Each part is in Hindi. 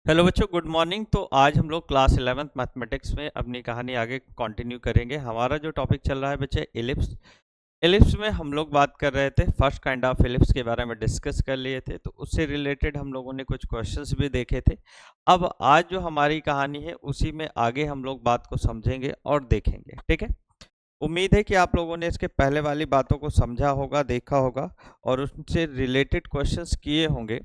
हेलो बच्चों, गुड मॉर्निंग। तो आज हम लोग क्लास 11th मैथमेटिक्स में अपनी कहानी आगे कंटिन्यू करेंगे। हमारा जो टॉपिक चल रहा है बच्चे, एलिप्स। एलिप्स में हम लोग बात कर रहे थे, फर्स्ट काइंड ऑफ एलिप्स के बारे में डिस्कस कर लिए थे। तो उससे रिलेटेड हम लोगों ने कुछ क्वेश्चंस भी देखे थे। अब आज जो हमारी कहानी है उसी में आगे हम लोग बात को समझेंगे और देखेंगे। ठीक है। उम्मीद है कि आप लोगों ने इसके पहले वाली बातों को समझा होगा, देखा होगा और उनसे रिलेटेड क्वेश्चंस किए होंगे।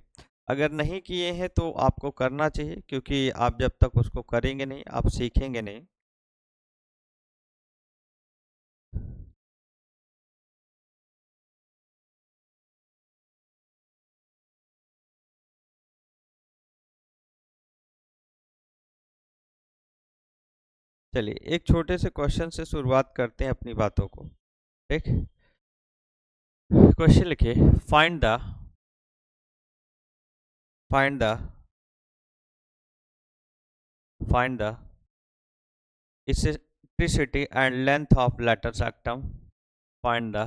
अगर नहीं किए हैं तो आपको करना चाहिए, क्योंकि आप जब तक उसको करेंगे नहीं आप सीखेंगे नहीं। चलिए एक छोटे से क्वेश्चन से शुरुआत करते हैं अपनी बातों को। ठीक। क्वेश्चन लिखिए, find the find the eccentricity and length of lateral rectum. Find the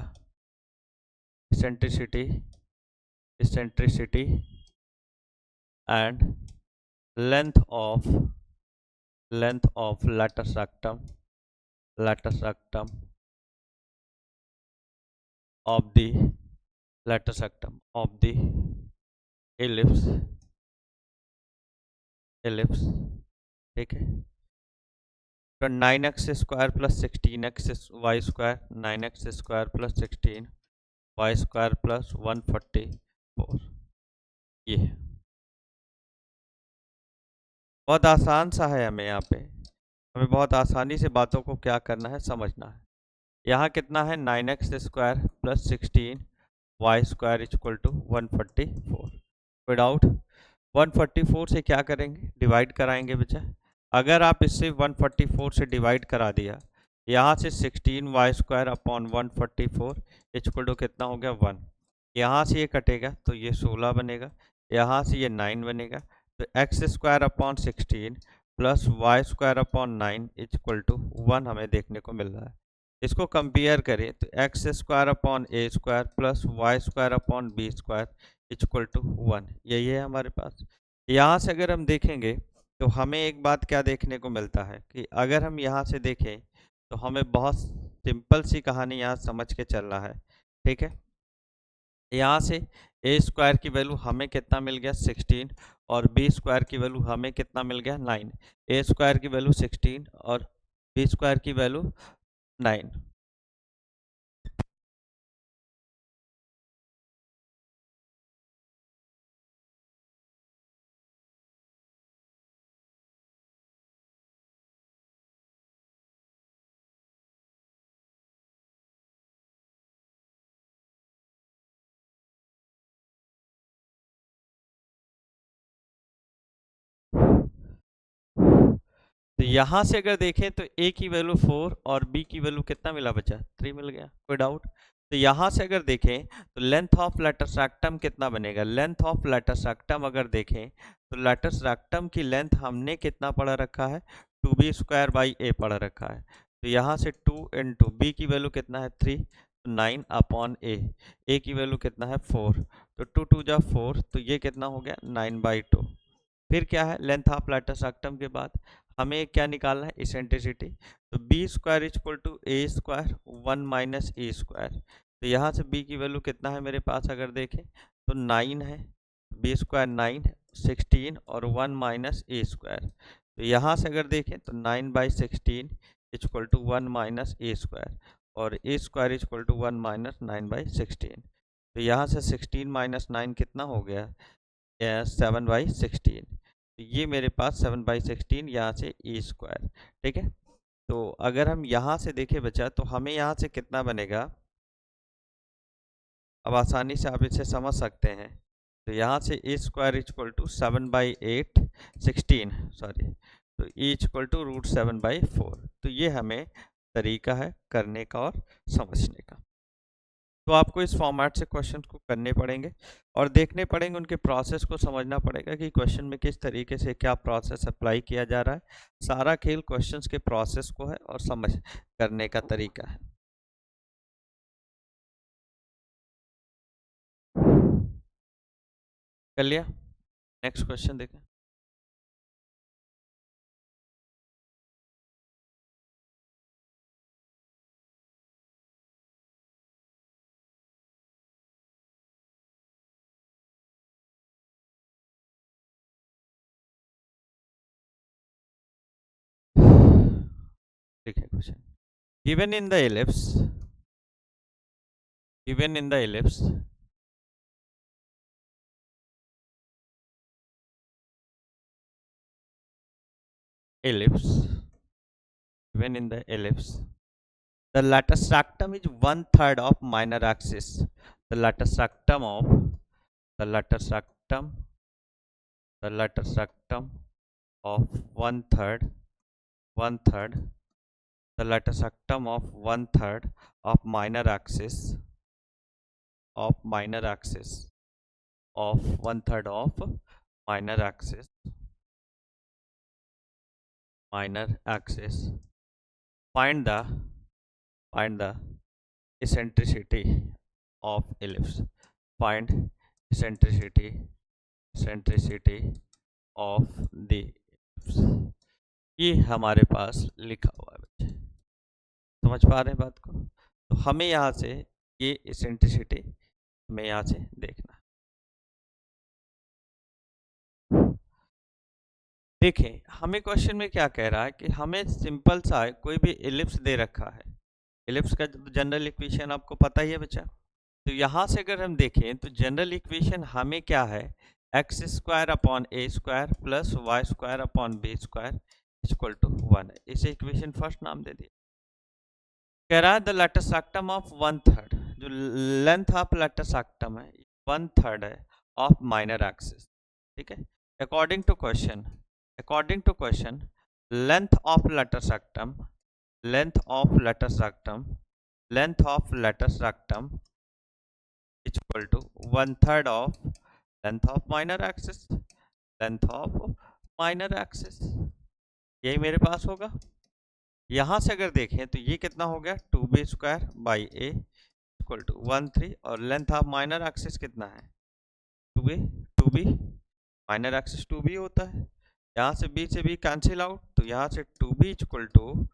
eccentricity and length of lateral rectum of the ellipse ellipse। ठीक है। तो 9x² plus 16xy², 9x² plus 16y² plus 144। ये है। बहुत आसान सा है। हमें बहुत आसानी से बातों को क्या करना है, समझना है। यहाँ कितना है, 9x² plus 16y² equal to 144। Without 144 से क्या करेंगे, डिवाइड कराएंगे बच्चा। अगर आप इससे 144 से डिवाइड करा दिया, यहाँ से 16y² अपॉन 144 इक्वल टू कितना हो गया, 1। यहाँ से ये कटेगा तो ये 16 बनेगा, यहाँ से ये 9 बनेगा। तो x² upon 16 plus y² upon 9 equal to 1 हमें देखने को मिल रहा है। इसको कंपेयर करें तो x² upon a² plus y² upon b² equal to 1, यही है हमारे पास। यहाँ से अगर हम देखेंगे तो हमें एक बात क्या देखने को मिलता है कि अगर हम यहाँ से देखें तो हमें बहुत सिंपल सी कहानी यहाँ समझ के चल रहा है। ठीक है। यहाँ से a² की वैल्यू हमें कितना मिल गया, 16, और b² की वैल्यू हमें कितना मिल गया, 9। a² की वैल्यू 16 और b² की वैल्यू 9। तो यहाँ से अगर देखें तो a की वैल्यू 4 और b की वैल्यू कितना मिला बचा, 3 मिल गया। कोई डाउट? तो यहाँ से अगर देखें तो लेंथ ऑफ लेटस रेक्टम कितना बनेगा, लेंथ ऑफ लेटस रेक्टम अगर देखें तो लेटस रेक्टम की लेंथ हमने कितना पढ़ा रखा है, 2b² बाई a पढ़ा रखा है। तो यहाँ से 2 इंटू बी की वैल्यू कितना है, 3, तो 9 अपॉन a की वैल्यू कितना है, 4, तो 2 2 जा 4, तो ये कितना हो गया, 9/2। फिर क्या है, लेंथ ऑफ लेटस रेक्टम के बाद हमें क्या निकालना है, इसेंट्रिसिटी। तो b² equal to a² 1 minus a²। तो यहाँ से b की वैल्यू कितना है मेरे पास, अगर देखें तो 9 है, b² 9, 16 और 1 माइनस a²। तो यहाँ से अगर देखें तो 9/16 इक्वल टू 1 माइनस a² और a² इक्वल टू 1 माइनस 9/16। तो यहाँ से 16 माइनस 9 कितना हो गया, 7/16। तो ये मेरे पास 7/16 यहाँ से a²। ठीक है। तो अगर हम यहाँ से देखें बच्चा तो हमें यहाँ से कितना बनेगा, अब आसानी से आप इसे समझ सकते हैं। तो यहाँ से a² इक्वल टू 7/8 16, सॉरी, तो e इक्वल टू √7/4। तो ये हमें तरीका है करने का और समझने का। तो आपको इस फॉर्मेट से क्वेश्चन को करने पड़ेंगे और देखने पड़ेंगे, उनके प्रोसेस को समझना पड़ेगा कि क्वेश्चन में किस तरीके से क्या प्रोसेस अप्लाई किया जा रहा है। सारा खेल क्वेश्चंस के प्रोसेस को है और समझ करने का तरीका है। कर लिया। नेक्स्ट क्वेश्चन देखें। question. Given in the ellipse, given in the ellipse, given in the ellipse, the lattice rectum is 1/3 of minor axis. The lattice rectum of the lattice rectum of 1/3 the lattice rectum of 1/3 of minor axis of 1/3 of minor axis. Find the eccentricity of ellipse. Find eccentricity of the ellipse. ये हमारे पास लिखा हुआ है बच्चे, समझ पा रहे हैं बात को? तो हमें यहाँ से ये eccentricity हमें यहाँ से देखना। देखें, हमें क्वेश्चन में क्या कह रहा है कि हमें सिंपल सा कोई भी एलिप्स दे रखा है। एलिप्स का जनरल इक्वेशन आपको पता ही है बच्चा। तो यहाँ से अगर हम देखें तो जनरल इक्वेशन हमें क्या है, x square upon a square plus y square upon b square equal to 1 है। इसे इक्वेशन फर्स्ट नाम दे दिया। कह रहा है द lattice rectum ऑफ 1/3, जो लेंथ ऑफ lattice rectum है 1/3 है ऑफ माइनर एक्सिस। ठीक है, according to question length of lattice rectum is equal to 1/3 of length of minor axis, यही मेरे पास होगा। यहां से अगर देखें तो ये कितना हो गया, 2b square by a equal to 1/3, और लेंथ ऑफ माइनर एक्सिस कितना है, 2b माइनर एक्सिस 2b होता है। यहाँ से b कैंसिल आउट, तो यहाँ से 2b इक्वल टू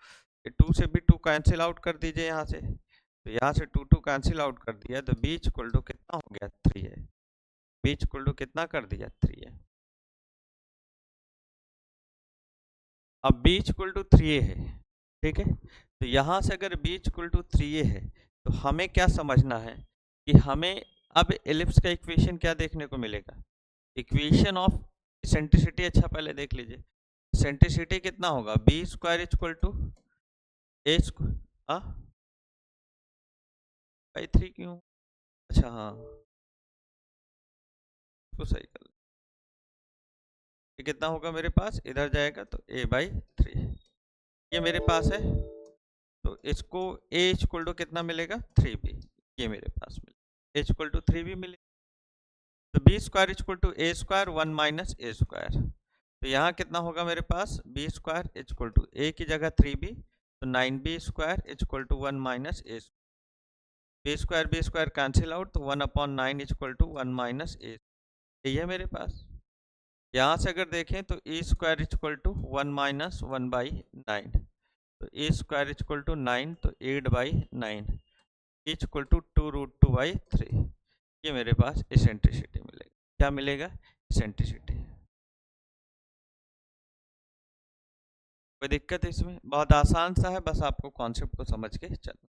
2 से भी 2 कैंसिल आउट कर दीजिए यहाँ से, तो यहाँ से 2 कैंसिल आउट कर दिया, तो b इक्वल टू कितना हो गया, 3 है। b इक्वल टू कितना कर दिया, 3 है। अब b इक्वल टू 3 है, ठीक है। तो यहाँ से अगर b इक्वल टू 3 है तो हमें क्या समझना है कि हमें अब एलिप्स का इक्वेशन क्या देखने को मिलेगा, इक्वेशन ऑफ इसेंट्रिसिटी। अच्छा पहले देख लीजिए, इसेंट्रिसिटी कितना होगा, b square equal to a square by 3 क्यों, अच्छा हाँ तो सही कर, ये कितना होगा मेरे पास, इधर जाएगा तो a बाई 3, ये मेरे पास है। तो इसको a इक्वल टू कितना मिलेगा, 3b, ये मेरे पास मिलेगा, a इक्वल टू 3b मिलेगा। तो b square equal to a square 1 minus a square, तो यहाँ कितना होगा मेरे पास, b square equal to a की जगह 3b, तो 9b square equal to 1 minus a, b square cancel out, तो 1/9 इक्वल टू 1 माइनस a, यही है मेरे पास। यहाँ से अगर देखें तो ए स्क्वायर इक्वल टू 1 माइनस 1/9, तो ए स्क्वायर इक्वल टू 9, तो 8/9 इक्वल टू 2√2/3, ये मेरे पास इसेंट्रिसिटी मिलेगा। क्या मिलेगा, इसेंट्रिसिटी। कोई दिक्कत है इसमें, बहुत आसान सा है, बस आपको कॉन्सेप्ट को समझ के चलना।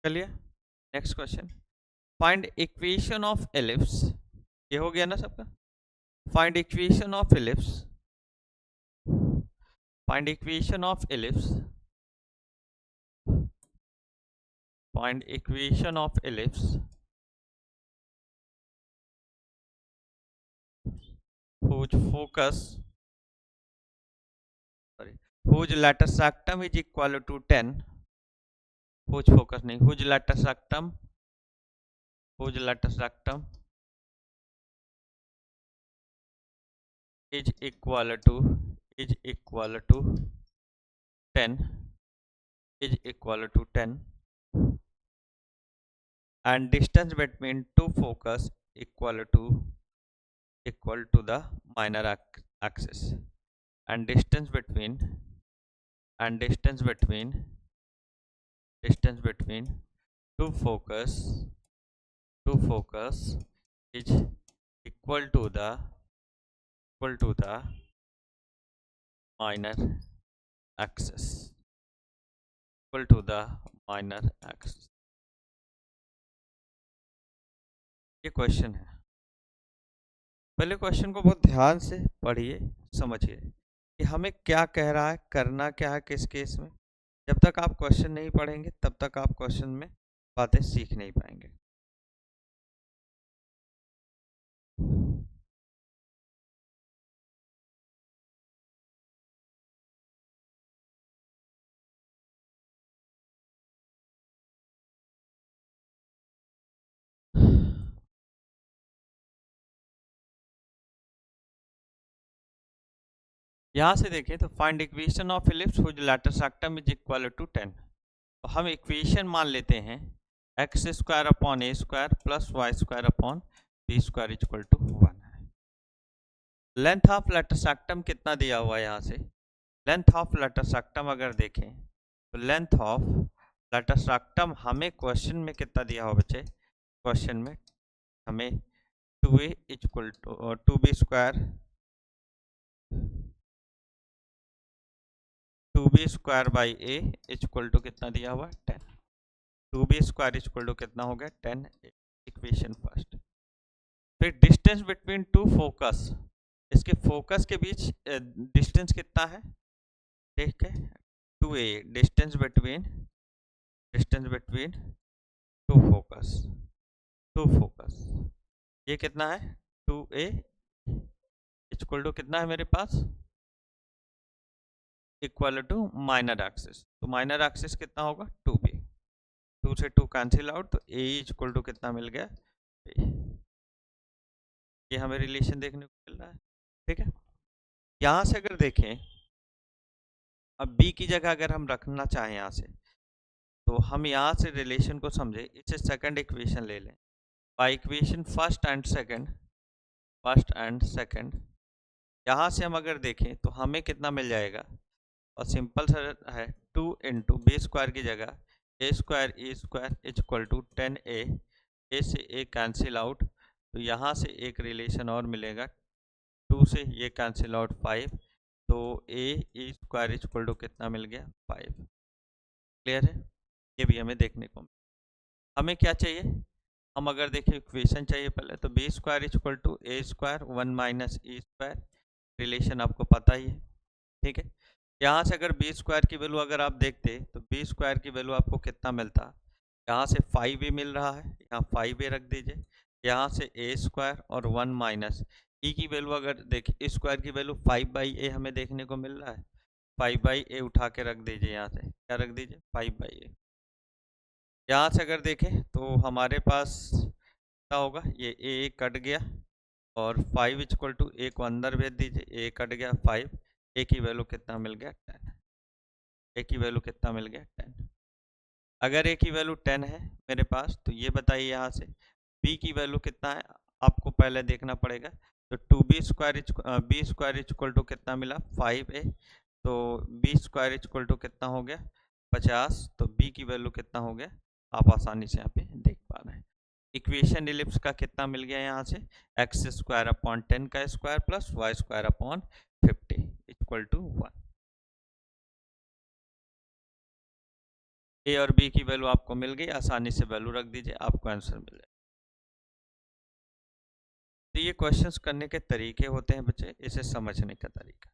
चलिए next question, find equation of ellipse, ये हो गया ना सबका। Find equation of ellipse, find equation of ellipse, find equation of ellipse whose focus, whose lattice rectum is equal to 10, whose focus नहीं, whose lattice rectum is equal to 10 is equal to 10 and distance between two focus equal to the minor axis and distance between two focus is equal to the minor axis equal to the minor axis। ये क्वेश्चन है। पहले क्वेश्चन को बहुत ध्यान से पढ़िए, समझिए कि हमें क्या कह रहा है, करना क्या है किस केस में। जब तक आप क्वेश्चन नहीं पढ़ेंगे तब तक आप क्वेश्चन में बातें सीख नहीं पाएंगे। यहाँ से देखें तो find equation of ellipse whose latus rectum is equal to 10। तो हम इक्वेशन मान लेते हैं x square upon a square plus y square upon b square equal to 1 है। लेंथ ऑफ लेटर सेक्टम कितना दिया हुआ है यहाँ से? लेंथ ऑफ लेटर सेक्टम अगर देखें तो लेंथ ऑफ लेटर सेक्टम हमें क्वेश्चन में कितना दिया हुआ बच्चे? क्वेश्चन में हमें 2a equal to 2b square 2b square by a equal to कितना दिया हुआ? 10। 2b स्क्वायर इक्वल टू कितना हो गया? 10। Equation first. फिर डिस्टेंस बिटवीन टू फोकस, इसके फोकस के बीच डिस्टेंस कितना है? ठीक है, 2a distance between two focus ये कितना है? 2a इक्वल टू कितना है मेरे पास? Equal to minor axis. तो माइनर एक्सिस कितना होगा? 2b। 2 से 2 कैंसिल आउट, तो a इक्वल टू कितना मिल गया? ये हमें रिलेशन देखने को मिल रहा है। ठीक है, यहाँ से अगर देखें, अब b की जगह अगर हम रखना चाहें यहाँ से, तो हम यहाँ से रिलेशन को समझे, इसे सेकंड इक्वेशन ले लें। By equation first and second यहाँ से हम अगर देखें तो हमें कितना मिल जाएगा? और सिंपल सा है, 2 इंटू बी स्क्वायर की जगह ए स्क्वायर इक्वल टू 10a। ए से ए कैंसिल आउट, तो यहाँ से एक रिलेशन और मिलेगा, 2 से ये कैंसिल आउट 5, तो ए स्क्वायर इक्वल टू कितना मिल गया? 5। क्लियर है? ये भी हमें देखने को हमें क्या चाहिए? हम अगर देखें इक्वेशन चाहिए पहले, तो b square equal to a square 1 minus E square, relation आपको पता ही है। ठीक है, यहाँ से अगर बी स्क्वायर की वैल्यू अगर आप देखते तो बी स्क्वायर की वैल्यू आपको कितना मिलता? यहाँ से 5a मिल रहा है, यहाँ 5a रख दीजिए, यहाँ से ए स्क्वायर और 1 माइनस ई की वैल्यू अगर देखिए, स्क्वायर की वैल्यू 5/a हमें देखने को मिल रहा है। 5/a उठा के रख दीजिए, यहाँ से क्या रख दीजिए? 5/a। यहाँ से अगर देखें तो हमारे पास क्या होगा? ये a कट गया और 5 इक्वल टू ए को अंदर भेज दीजिए, ए कट गया 5, ए की वैल्यू कितना मिल गया? 10। ए की वैल्यू कितना मिल गया? 10। अगर ए की वैल्यू 10 है मेरे पास, तो ये बताइए यहाँ से बी की वैल्यू कितना है? आपको पहले देखना पड़ेगा। तो 2b square b square equal to कितना मिला? 5a। तो बी स्क्वायर इक्वल टू कितना हो गया? 50। तो बी की वैल्यू कितना हो गया? आप आसानी से यहाँ पे देख पा रहे हैं। इक्वेशन इलिप्स का कितना मिल गया यहाँ से? एक्स स्क्वायर अपॉन 10 का square plus y square upon 50 equal to 1। A और बी की वैल्यू आपको मिल गई, आसानी से वैल्यू रख दीजिए, आपको आंसर मिल जाए। तो ये क्वेश्चंस करने के तरीके होते हैं बच्चे, इसे समझने का तरीका।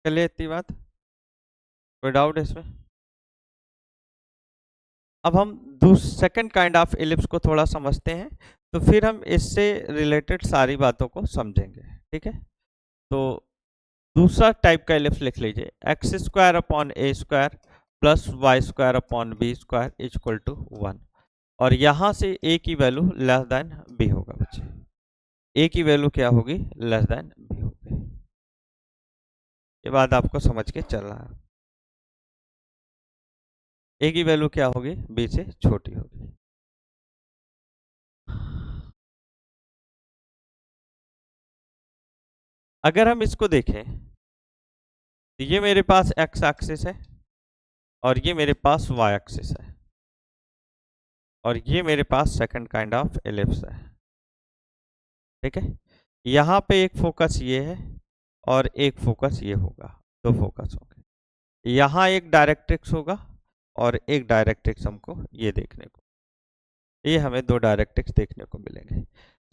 चलिए इतनी बात, कोई डाउट इसमें? अब हम सेकंड काइंड ऑफ एलिप्स को थोड़ा समझते हैं, तो फिर हम इससे रिलेटेड सारी बातों को समझेंगे, ठीक है? तो दूसरा टाइप का एलिप्स लिख लीजिए, x square upon a square plus y square upon b square equal to 1, और यहाँ से ए की वैल्यू लेस देन बी होगा बच्चे। ए की वैल्यू क्या होगी? लेस देन बी होगी। ये बात आपको समझ के चल रहा है। ए की वैल्यू क्या होगी? बी से छोटी होगी। अगर हम इसको देखें तो ये मेरे पास एक्स एक्सिस है और ये मेरे पास वाई एक्सिस है, और ये मेरे पास सेकंड काइंड ऑफ एलिप्स है, ठीक है? यहाँ पे एक फोकस ये है और एक फोकस ये होगा, दो फोकस होंगे। यहाँ एक डायरेक्ट्रिक्स होगा और एक डायरेक्ट्रिक्स हमको ये देखने को, ये हमें दो डायरेक्ट्रिक्स देखने को मिलेंगे।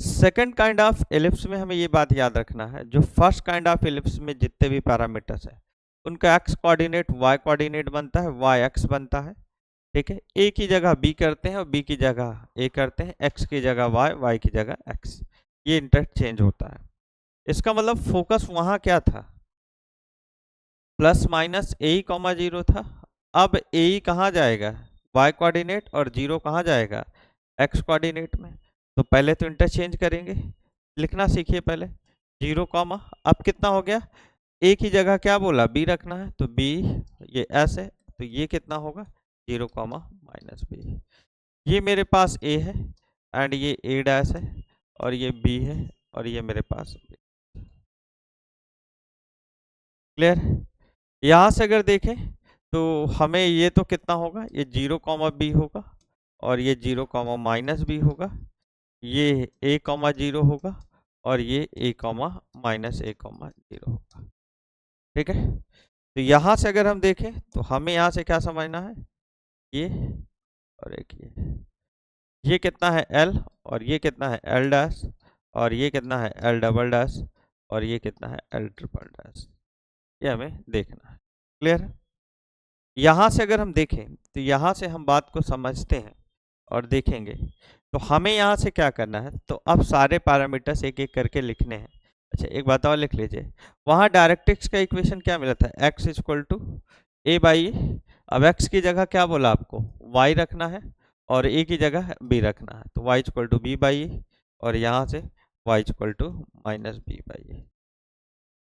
सेकंड काइंड ऑफ एलिप्स में हमें ये बात याद रखना है, जो फर्स्ट काइंड ऑफ एलिप्स में जितने भी पैरामीटर्स हैं उनका एक्स कोऑर्डिनेट वाई कोऑर्डिनेट बनता है, वाई एक्स बनता है, ठीक है? ए की जगह बी करते हैं और बी की जगह ए करते हैं, एक्स की जगह वाई, वाई की जगह एक्स, ये इंटरचेंज होता है। इसका मतलब फोकस वहां क्या था? प्लस माइनस ए कॉमा जीरो था। अब ए कहाँ जाएगा? वाई कोऑर्डिनेट, और जीरो कहाँ जाएगा? एक्स कोऑर्डिनेट में। तो पहले तो इंटरचेंज करेंगे, लिखना सीखिए पहले, जीरो कॉमा, अब कितना हो गया? ए की जगह क्या बोला? बी रखना है, तो बी, ये एस है, तो ये कितना होगा? Zero comma minus B. ये मेरे पास ए है एंड ये ए डैश है, और ये बी है, और ये मेरे पास बी। क्लियर? यहाँ से अगर देखें तो हमें ये तो कितना होगा? ये जीरो कॉमा बी होगा, और ये जीरो कॉमा माइनस बी होगा, ये ए कॉमा जीरो होगा, और ये ए कॉमा माइनस ए कॉमा जीरो होगा, ठीक है? तो यहाँ से अगर हम देखें तो हमें यहाँ से क्या समझना है? ये और एक ये कितना है? एल, और ये कितना है? एल डैश, और ये कितना है? एल डबल डैश, और ये कितना है? L triple dash. ये हमें देखना है। क्लियर है? यहाँ से अगर हम देखें तो यहाँ से हम बात को समझते हैं और देखेंगे, तो हमें यहाँ से क्या करना है? तो अब सारे पैरामीटर्स एक एक करके लिखने हैं। अच्छा एक बात और लिख लीजिए, वहाँ डायरेक्ट्रिक्स का इक्वेशन क्या मिला था? X equal to A by A. अब एक्स की जगह क्या बोला आपको? वाई रखना है, और ए की जगह बी रखना है, तो Y equal to B by A, और यहाँ से Y equal to minus B by A.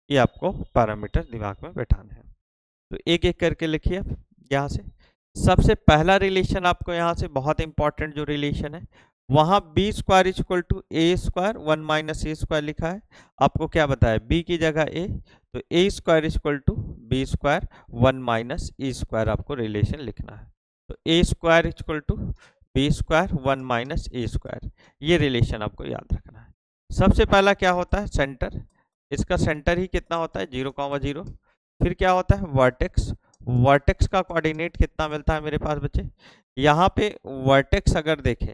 ये आपको पैरामीटर दिमाग में बैठाना है। तो एक एक करके लिखिए अब यहाँ से। सबसे पहला रिलेशन आपको यहाँ से बहुत इंपॉर्टेंट जो रिलेशन है, वहाँ b square equal to a square one minus A square लिखा है। आपको क्या बताया? बी की जगह ए, तो ए square equal to B square one minus E square आपको रिलेशन लिखना है। तो ए square equal to B square one minus A square, ये रिलेशन आपको याद रखना है। सबसे पहला क्या होता है? सेंटर। इसका सेंटर ही कितना होता है? 0,0। फिर क्या होता है? वर्टेक्स। वर्टेक्स का कोऑर्डिनेट कितना मिलता है मेरे पास बच्चे? यहाँ पे वर्टेक्स अगर देखें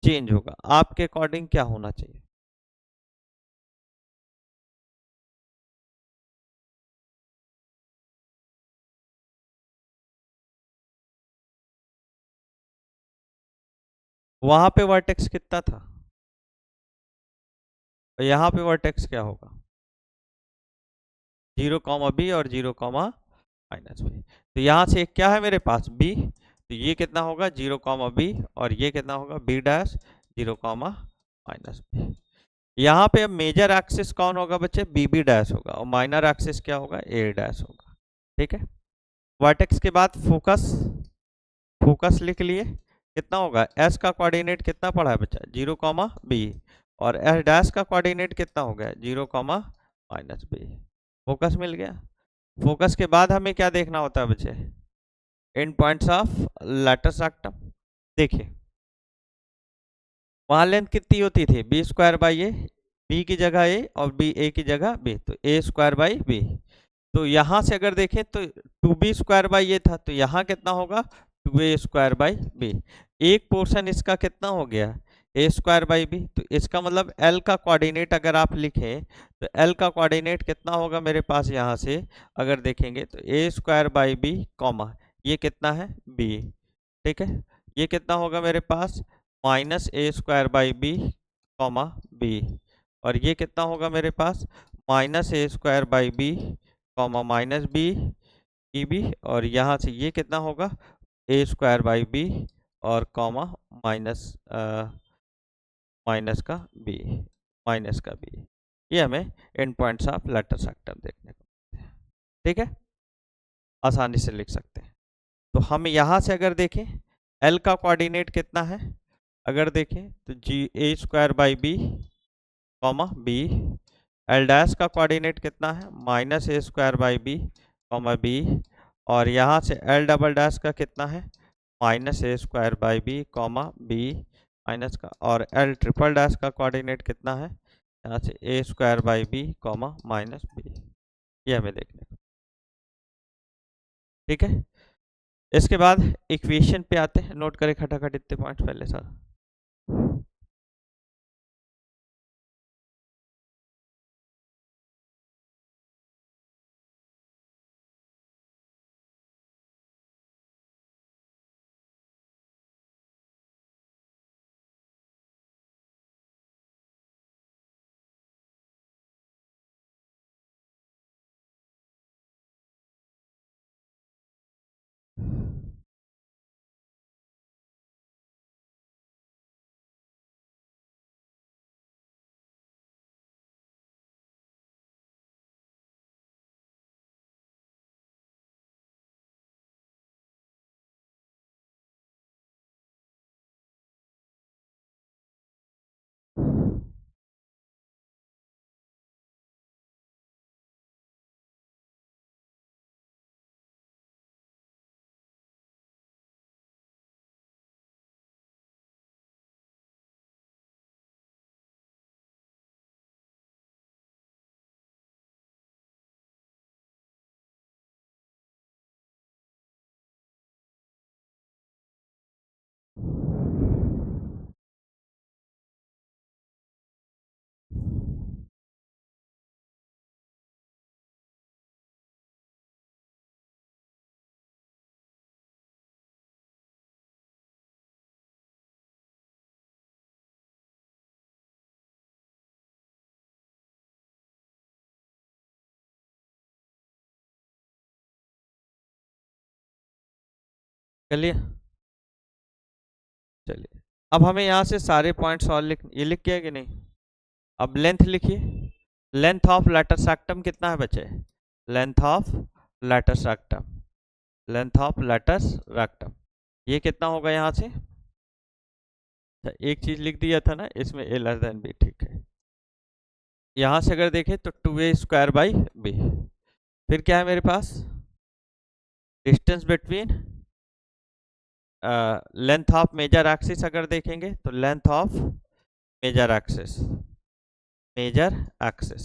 चेंज होगा, आपके अकॉर्डिंग क्या होना चाहिए? वहां पे वर्टेक्स कितना था, और यहाँ पे वर्टेक्स क्या होगा? 0,b और 0,-b। तो यहाँ से क्या है मेरे पास? b, तो ये कितना होगा? 0,b, और ये कितना होगा? b dash 0,-b। यहाँ पे अब मेजर एक्सिस कौन होगा बच्चे? bb डैश होगा, और माइनर एक्सिस क्या होगा? a डैश होगा, ठीक है? वर्टेक्स के बाद फोकस, फोकस लिख लिए, कितना होगा? s का कोऑर्डिनेट कितना पड़ा है बच्चा? 0,b, और s डैश का कोऑर्डिनेट कितना हो गया? 0,-b। फोकस मिल गया। फोकस के बाद हमें क्या देखना होता है बच्चे? End points of latus rectum. देखिए वहां लेंथ कितनी होती थी? B square by a, b की जगह ए और बी ए की जगह बी, तो ए स्क्वायर बाई बी। तो यहाँ से अगर देखें तो 2b स्क्वायर बाई ए था, तो यहाँ कितना होगा? 2a square by b. एक पोर्शन इसका कितना हो गया? A square by b. तो इसका मतलब एल का कोऑर्डिनेट अगर आप लिखें तो एल का कोऑर्डिनेट कितना होगा मेरे पास, यहाँ से अगर देखेंगे तो ए स्क्वायर बाई बी कॉमा ये कितना है बी। ठीक है, ये कितना होगा मेरे पास minus A square by B comma B, और ये कितना होगा मेरे पास minus A square by B comma minus B E B, और यहाँ से ये कितना होगा ए स्क्वायर बाई बी और कॉमा माइनस माइनस का बी, माइनस का बी। ये हमें इन पॉइंट्स ऑफ लेटर सेक्टर देखने को मिलते हैं। ठीक है, आसानी से लिख सकते हैं। तो हम यहाँ से अगर देखें एल का कोऑर्डिनेट कितना है, अगर देखें तो जी A square by B comma B, L dash का कोऑर्डिनेट कितना है minus A square by B comma B, और यहाँ से एल डबल डैश का कितना है minus A square by B comma B minus का, और एल ट्रिपल डैश का कोऑर्डिनेट कितना है यहाँ से ए square by B comma minus B. ये हमें देखने को। ठीक है, इसके बाद इक्वेशन पे आते हैं, नोट करें खटाखट इतने पॉइंट पहले सर। चलिए, चलिए अब हमें यहाँ से सारे पॉइंट्स और लिख, ये लिख किया कि नहीं। अब लेंथ लिखिए, लेंथ ऑफ लेटर सेक्टम कितना है बच्चे, length of latus rectum, length of latus rectum ये कितना होगा यहाँ से। अच्छा, एक चीज लिख दिया था ना इसमें ए लेस देन बी, ठीक है। यहाँ से अगर देखें तो 2a स्क्वायर बाई बी, फिर क्या है मेरे पास distance between length of major axis, अगर देखेंगे तो length of major axis, major axis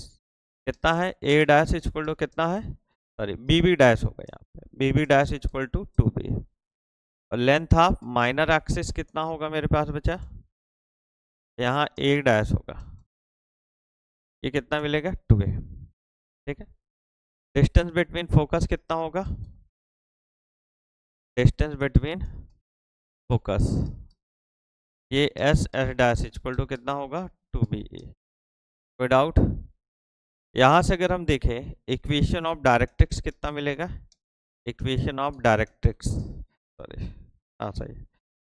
कितना है ए डैश इक्वल टू कितना है, सॉरी बी बी डैश होगा यहाँ पे, b b dash equal to 2b, और लेंथ ऑफ माइनर एक्सिस कितना होगा मेरे पास बचा, यहाँ ए डैश होगा, ये कितना मिलेगा 2a। ठीक है, डिस्टेंस बिटवीन फोकस कितना होगा, डिस्टेंस बिटवीन फोकस ये S S dash equal to कितना होगा 2b, कोई डाउट। यहाँ से अगर हम देखें इक्वेशन ऑफ डायरेक्ट्रिक्स कितना मिलेगा, इक्वेशन ऑफ डायरेक्ट्रिक्स, सॉरी हाँ सही,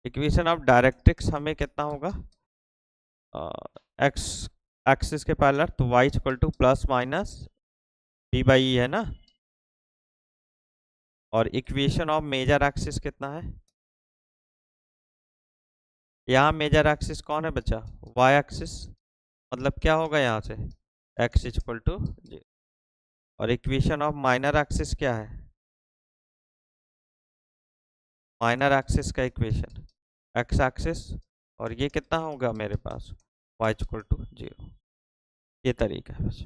इक्वेशन ऑफ डायरेक्ट्रिक्स हमें कितना होगा एक्स एक्सिस के पैरेलल तो y equal to plus minus B by E है ना, और इक्वेशन ऑफ मेजर एक्सिस कितना है, यहाँ मेजर एक्सिस कौन है बच्चा y एक्सिस, मतलब क्या होगा यहाँ से x इक्वल टू 0, और इक्वेशन ऑफ माइनर एक्सिस क्या है, माइनर एक्सिस का इक्वेशन x एक्सिस, और ये कितना होगा मेरे पास y इक्वल टू 0। ये तरीका है बस।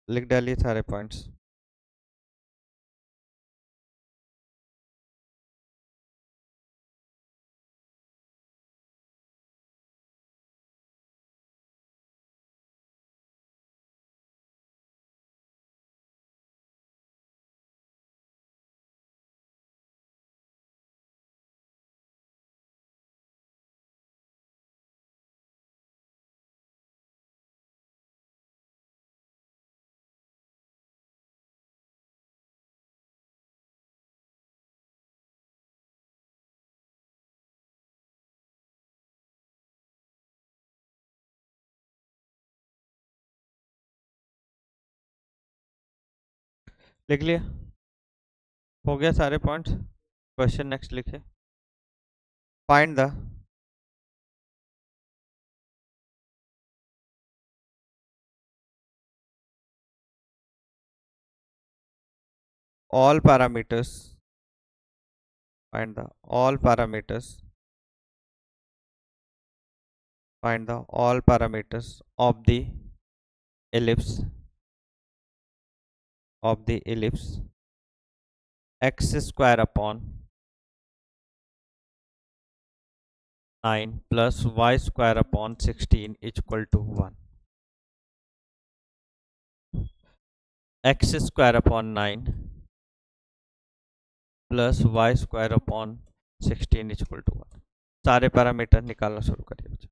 लिख डालिए सारे पॉइंट्स। लिख लिया? हो गया सारे पॉइंट्स? क्वेश्चन नेक्स्ट लिखे। Find the all parameters, find the all parameters, find the all parameters of the ellipse, of the ellipse x square upon 9 plus y square upon 16 is equal to 1. X square upon 9 plus y square upon 16 is equal to 1। सारे पैरामीटर निकालना शुरू करिए बच्चे।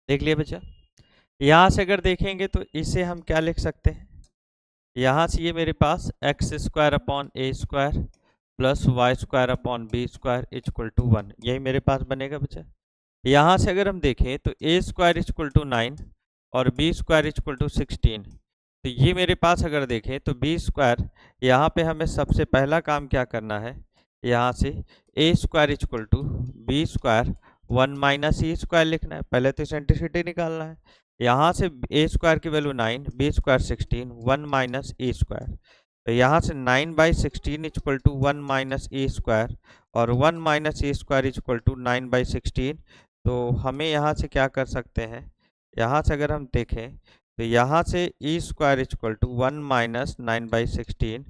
देख लिया बच्चा? यहाँ से अगर देखेंगे तो इसे हम क्या लिख सकते हैं? यहाँ से ये मेरे पास x square upon a square plus y square upon b square is equal to 1, यही मेरे पास बनेगा बच्चा। यहाँ से अगर हम देखें तो ए स्क्वायर इज इक्वल टू 9 और b square is equal to 16, तो ये मेरे पास अगर देखें तो बी स्क्वायर, यहाँ पे हमें सबसे पहला काम क्या करना है, यहाँ से ए square is equal to B square 1 minus E square लिखना है। पहले तो इसेंट्रिसिटी निकालना है। यहाँ से ए स्क्वायर की वैल्यू 9, बी स्क्वायर 16, 1 माइनस ई स्क्वायर, तो यहाँ से 9/16 is equal to 1 minus E square और 1 minus E square is equal to 9/16। तो हमें यहाँ से क्या कर सकते हैं, यहाँ से अगर हम देखें तो यहाँ से e square is equal to 1 minus 9/16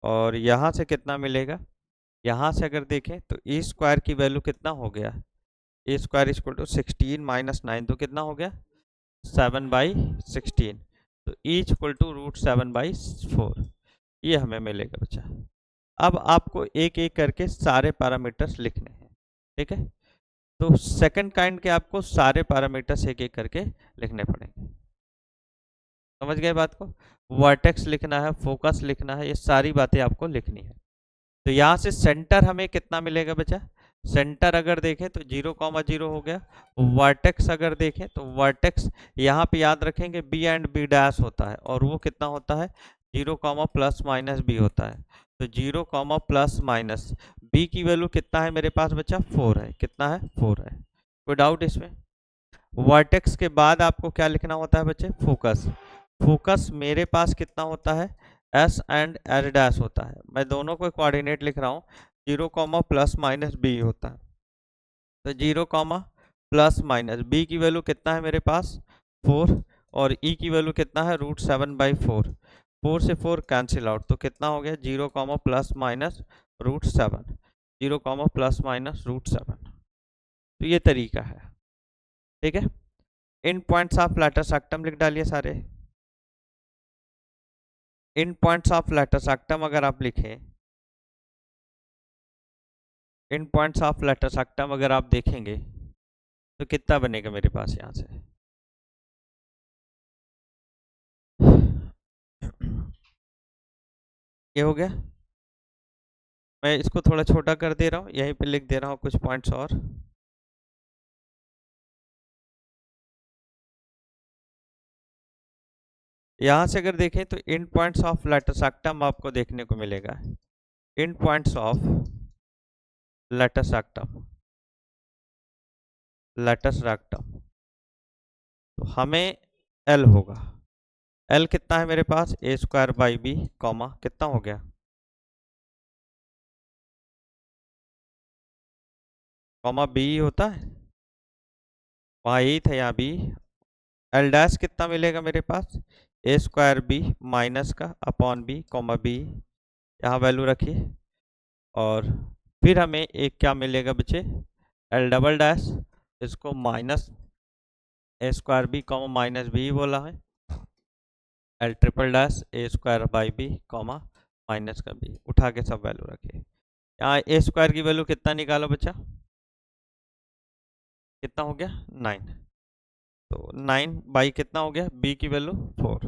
और यहाँ से कितना मिलेगा, यहाँ से अगर देखें तो ई स्क्वायर की वैल्यू कितना हो गया, a square is equal to 16 minus 9, तो कितना हो गया 7/16, तो ई इक्वल टू √7/4, ये हमें मिलेगा बच्चा। अब आपको एक एक करके सारे पैरामीटर्स लिखने हैं, ठीक है? तो सेकंड काइंड के आपको सारे पैरामीटर्स एक एक करके लिखने पड़ेंगे। समझ गए बात को? वर्टेक्स लिखना है, फोकस लिखना है, ये सारी बातें आपको लिखनी है। तो यहाँ से सेंटर हमें कितना मिलेगा बच्चा? सेंटर अगर देखें तो 0,0 हो गया। वर्टेक्स अगर देखें तो वर्टेक्स यहाँ पे याद रखेंगे बी एंड बी डैश होता है और वो कितना होता है 0, प्लस माइनस बी होता है। तो 0, प्लस माइनस बी की वैल्यू कितना है मेरे पास बच्चा 4 है। कितना है 4 है। कोई डाउट इसमें? वर्टेक्स के बाद आपको क्या लिखना होता है बच्चे? फोकस। फोकस मेरे पास कितना होता है एस एंड एच डैश होता है। मैं दोनों को कोऑर्डिनेट लिख रहा हूँ। 0, प्लस माइनस बी होता है। तो 0, प्लस माइनस बी की वैल्यू कितना है मेरे पास 4 और ई की वैल्यू कितना है √7/4। 4 से 4 कैंसिल आउट, तो कितना हो गया 0, प्लस माइनस √7, 0, प्लस माइनस √7। तो ये तरीका है। ठीक है। इन पॉइंट्स ऑफ लेटर सेक्टम लिख डालिए सारे। इन पॉइंट्स ऑफ लेटर सेक्टम अगर आप लिखें, इन पॉइंट्स ऑफ लेटर सेक्टम अगर आप देखेंगे तो कितना बनेगा मेरे पास यहाँ से, ये हो गया। मैं इसको थोड़ा छोटा कर दे रहा हूँ, यहीं पे लिख दे रहा हूँ कुछ पॉइंट्स और। यहाँ से अगर देखें तो इन पॉइंट्स ऑफ लेटर सेक्टम आपको देखने को मिलेगा, इन points of latus rectum, latus rectum तो हमें एल होगा। एल कितना है मेरे पास, a square by B comma कितना हो गया, कॉमा बी होता है, वहाँ ए था यहाँ बी। एल डैश कितना मिलेगा मेरे पास, ए स्क्वायर बी माइनस का अपॉन बी कॉमा बी, यहाँ वैल्यू रखिए। और फिर हमें एक क्या मिलेगा बच्चे, एल डबल डैश, इसको माइनस ए square b comma minus b बोला है। L triple dash a square by B comma minus का बी, उठा के सब वैल्यू रखिए। यहाँ ए स्क्वायर की वैल्यू कितना निकालो बच्चा, कितना हो गया 9, तो 9 बाई कितना हो गया, बी की वैल्यू 4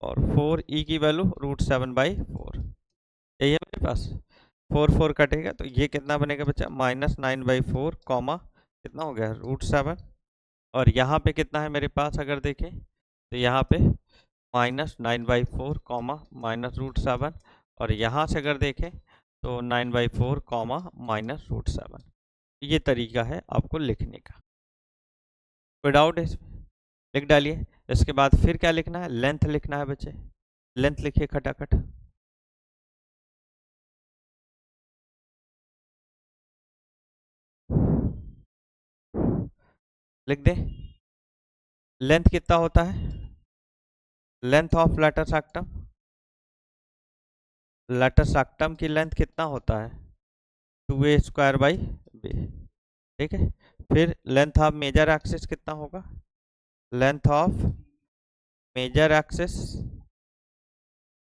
और 4 ई की वैल्यू √7/4, यही है मेरे पास। 4 कटेगा तो ये कितना बनेगा बच्चा, -9/4 कॉमा कितना हो गया √7। और यहाँ पे कितना है मेरे पास अगर देखें तो यहाँ पे -9/4 कॉमा -√7, और यहाँ से अगर देखें तो 9/4 कॉमा -√7। ये तरीका है आपको लिखने का, कोई डाउट है इसमें, लिख डालिए। इसके बाद फिर क्या लिखना है, लेंथ लिखना है बच्चे, लेंथ लिखिए खटाखट। लिख दे, लेंथ कितना होता है, length of latus rectum, latus सेक्टम की लेंथ कितना होता है 2a स्क्वायर बाई बी, ठीक है। फिर लेंथ ऑफ मेजर एक्सिस कितना होगा, length of major axis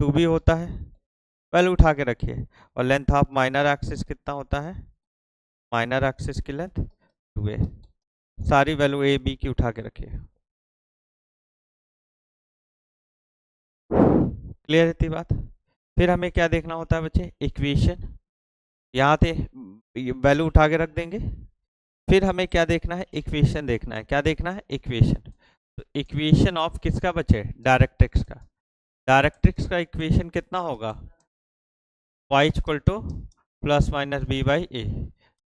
2b होता है, पहले उठा के रखिए। और लेंथ ऑफ माइनर एक्सिस कितना होता है, माइनर एक्सिस की लेंथ 2a, सारी वैल्यू ए बी की उठा के रखिए। क्लियर थी बात। फिर हमें क्या देखना होता है बच्चे, इक्वेशन, यहाँ थे वैल्यू उठा के रख देंगे। फिर हमें क्या देखना है, इक्वेशन देखना है, क्या देखना है, इक्वेशन। तो इक्वेशन ऑफ किसका बच्चे, डायरेक्ट्रिक्स का। डायरेक्ट्रिक्स का इक्वेशन कितना होगा, y equal to plus minus B by a.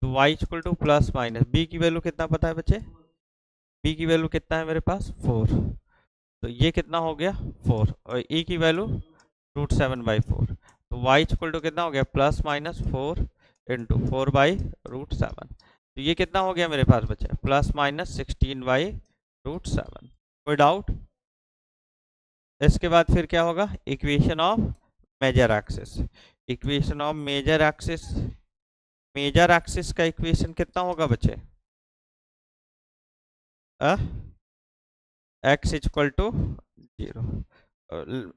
तो y equal to plus minus b की वैल्यू कितना पता है बच्चे, b की वैल्यू कितना है मेरे पास 4, तो ये कितना हो गया 4, और e की वैल्यू √7/4, तो y इक्वल टू कितना हो गया प्लस माइनस 4 इंटू 4/√7, तो ये कितना हो गया मेरे पास बच्चे प्लस माइनस 16/√7। कोई डाउट। इसके बाद फिर क्या होगा, equation of major axis, equation of major axis, major axis का इक्वेशन कितना होगा बच्चे, x equal to 0,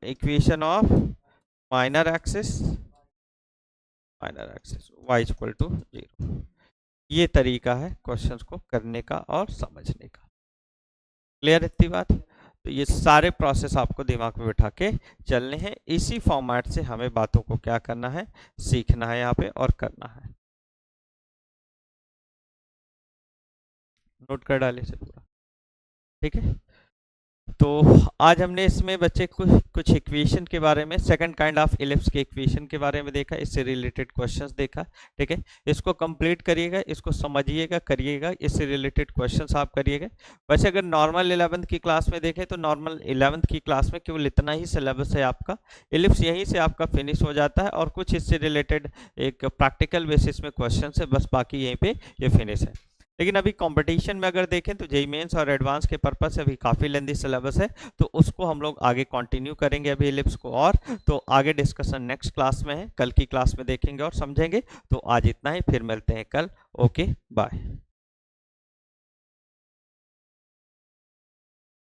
equation of minor axis, minor axis y equal to 0। ये तरीका है क्वेश्चंस को करने का और समझने का। क्लियर इतनी बात। तो ये सारे प्रोसेस आपको दिमाग में बिठा के चलने हैं, इसी फॉर्मेट से हमें बातों को क्या करना है, सीखना है यहाँ पे और करना है। नोट कर डाले से पूरा, ठीक है। तो आज हमने इसमें बच्चे कुछ इक्वेशन के बारे में, सेकंड काइंड ऑफ इलिप्स के इक्वेशन के बारे में देखा, इससे रिलेटेड क्वेश्चंस देखा, ठीक है। इसको कंप्लीट करिएगा, इसको समझिएगा, करिएगा, इससे रिलेटेड क्वेश्चंस आप करिएगा। वैसे अगर नॉर्मल 11th की क्लास में देखें तो नॉर्मल 11th की क्लास में केवल इतना ही सिलेबस है आपका, इलिप्स यहीं से आपका फिनिश हो जाता है, और कुछ इससे रिलेटेड एक प्रैक्टिकल बेसिस में क्वेश्चन है, बस बाकी यहीं पर ये फिनिश है। लेकिन अभी कंपटीशन में अगर देखें तो जेईई मेंस और एडवांस के पर्पज से अभी काफ़ी लेंदी सिलेबस है, तो उसको हम लोग आगे कंटिन्यू करेंगे अभी इलिप्स को, और तो आगे डिस्कशन नेक्स्ट क्लास में है, कल की क्लास में देखेंगे और समझेंगे। तो आज इतना ही, फिर मिलते हैं कल। Okay bye.